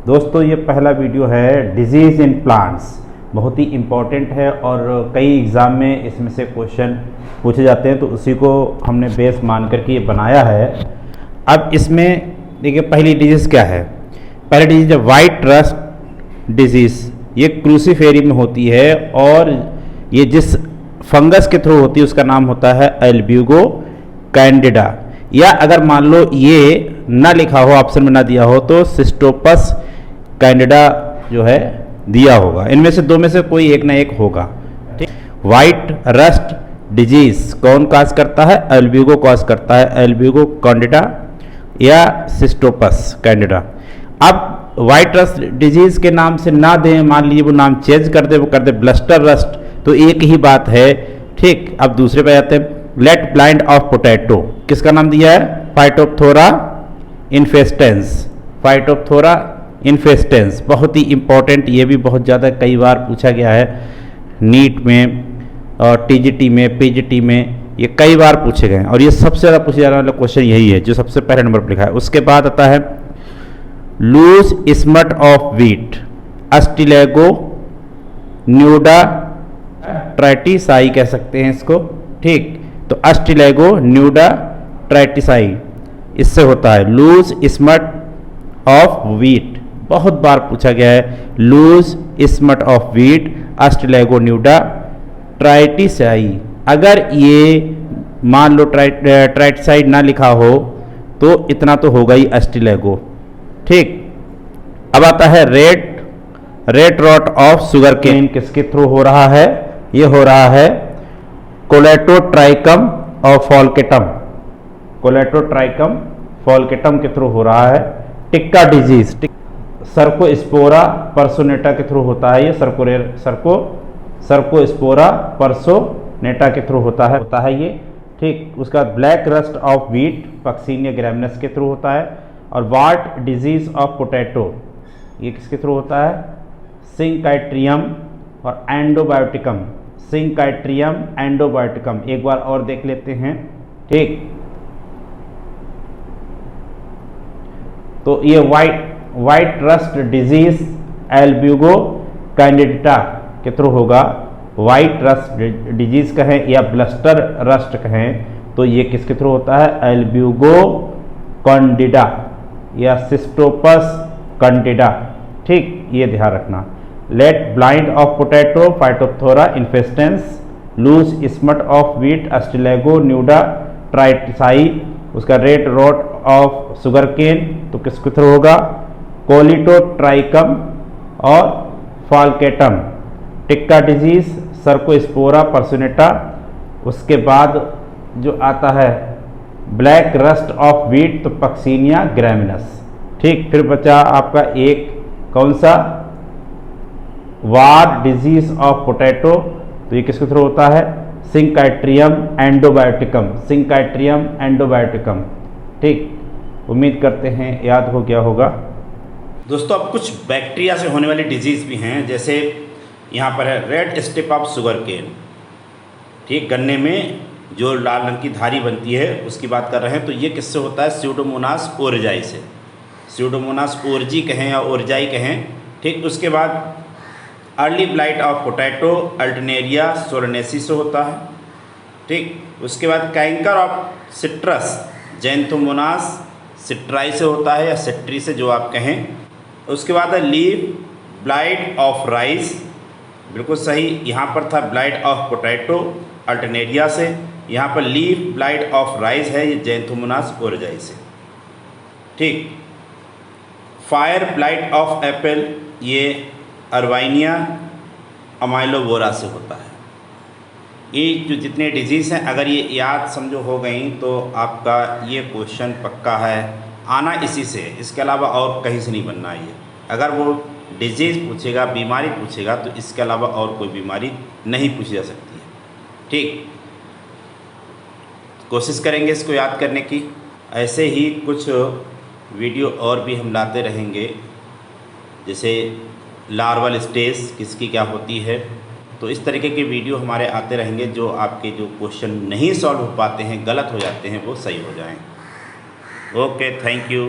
दोस्तों ये पहला वीडियो है डिजीज़ इन प्लांट्स, बहुत ही इम्पोर्टेंट है और कई एग्ज़ाम में इसमें से क्वेश्चन पूछे जाते हैं, तो उसी को हमने बेस मान करके ये बनाया है। अब इसमें देखिए पहली डिजीज़ क्या है। पहली डिजीज़ है वाइट रस्ट डिजीज़। ये क्रूसीफेरी में होती है और ये जिस फंगस के थ्रू होती है उसका नाम होता है एल्ब्यूगो कैंडिडा, या अगर मान लो ये ना लिखा हो, ऑप्शन में ना दिया हो, तो सिस्टोपस कैंडिडा जो है दिया होगा। इनमें से दो में से कोई एक ना एक होगा। ठीक, वाइट रस्ट डिजीज कौन काज करता है? एल्ब्यूगो काज करता है, एल्ब्यूगो कैंडिडा या सिस्टोपस कैंडिडा। अब वाइट रस्ट डिजीज के नाम से ना दें, मान लीजिए वो नाम चेंज कर दे, वो कर दे ब्लस्टर रस्ट, तो एक ही बात है। ठीक, अब दूसरे पे आते हैं। लेट ब्लाइंड ऑफ पोटैटो, किसका नाम दिया है? Phytophthora infestans, Phytophthora infestans. बहुत ही इंपॉर्टेंट, ये भी बहुत ज़्यादा कई बार पूछा गया है नीट में और टीजीटी में, पीजीटी में, ये कई बार पूछे गए हैं और ये सबसे ज़्यादा पूछे जाने वाला क्वेश्चन यही है जो सबसे पहले नंबर पर लिखा है। उसके बाद आता है loose smut of wheat, Ustilago nuda tritici कह सकते हैं इसको। ठीक, तो अस्टिलेगो न्यूडा ट्राइटिसाई इससे होता है लूज स्मट ऑफ व्हीट। बहुत बार पूछा गया है loose smut of wheat, Ustilago nuda tritici. अगर ये मान लो ट्राइटिसाई ना लिखा हो तो इतना तो होगा ही अस्टिलेगो। ठीक, अब आता है red rot of sugarcane, किसके थ्रू हो रहा है? ये हो रहा है कोलेटोट्राइकम और फॉल्केटम, कोलेटोट्राइकम फॉल्केटम के थ्रू हो रहा है। टिक्का डिजीज सर्कोस्पोरा पर्सोनेटा के थ्रू होता है। ये सर्कोस्पोरा पर्सोनेटा के थ्रू होता है ये। ठीक, उसका black rust of wheat Puccinia graminis के थ्रू होता है। और वाट डिजीज ऑफ पोटैटो, ये किसके थ्रू होता है? सिंकाइट्रियम और एंडोबायोटिकम, सिंकाइट्रियम एंडोबायोटिकम। एक बार और देख लेते हैं। ठीक, तो ये white rust disease Albugo Candida के थ्रू होगा। वाइट रस्ट डिजीज कहें या ब्लस्टर रस्ट कहें तो ये किसके थ्रू होता है? एल्ब्यूगो कैंडिडा या सिस्टोपस कैंडिडा। ठीक, ये ध्यान रखना। Late blind of potato Phytophthora infestans, loose smut of wheat Ustilago nuda tritici. उसका red rot of sugarcane तो किसके थ्रू होगा? कोलिटोट्राइकम और falcatum. Tikka disease Cercospora personata. उसके बाद जो आता है ब्लैक रस्ट ऑफ व्हीट तो पक्सीनिया ग्रैमिनस। ठीक, फिर बचा आपका एक कौन सा? वार डिजीज ऑफ पोटैटो, तो ये किसके थ्रू होता है? सिंकाइट्रियम एंडोबायोटिकम, सिंकाइट्रियम एंडोबायोटिकम। ठीक, उम्मीद करते हैं याद हो गया होगा। दोस्तों अब कुछ बैक्टीरिया से होने वाली डिजीज़ भी हैं, जैसे यहाँ पर है रेड स्टिप ऑफ शुगर केन। ठीक, गन्ने में जो लाल रंग की धारी बनती है उसकी बात कर रहे हैं, तो ये किससे होता है? स्यूडोमोनास ओरिजाई से, स्यूडोमोनास ओरिजी कहें या ओरिजाई कहें। ठीक, उसके बाद early blight of potato Alternaria Solanaceae से होता है। ठीक, उसके बाद canker of citrus Xanthomonas citri से होता है या सिट्री से जो आप कहें। उसके बाद है लीफ ब्लाइट ऑफ राइस, बिल्कुल सही, यहाँ पर था ब्लाइट ऑफ पोटैटो अल्टरनेरिया से, यहाँ पर लीफ ब्लाइट ऑफ राइस है, ये जैंथोमोनास ओरिजाई से। ठीक, फायर ब्लाइट ऑफ एप्पल, ये अर्वाइनिया अमाइलोवोरा से होता है। ये जो जितने डिजीज़ हैं अगर ये याद समझो हो गई तो आपका ये क्वेश्चन पक्का है, आना इसी से, इसके अलावा और कहीं से नहीं बनना ये। अगर वो डिजीज़ पूछेगा, बीमारी पूछेगा, तो इसके अलावा और कोई बीमारी नहीं पूछी जा सकती है। ठीक, कोशिश करेंगे इसको याद करने की। ऐसे ही कुछ वीडियो और भी हम लाते रहेंगे, जैसे लार्वल स्टेज किसकी क्या होती है, तो इस तरीके के वीडियो हमारे आते रहेंगे जो आपके जो क्वेश्चन नहीं सॉल्व हो पाते हैं, गलत हो जाते हैं, वो सही हो जाएं। Okay, thank you.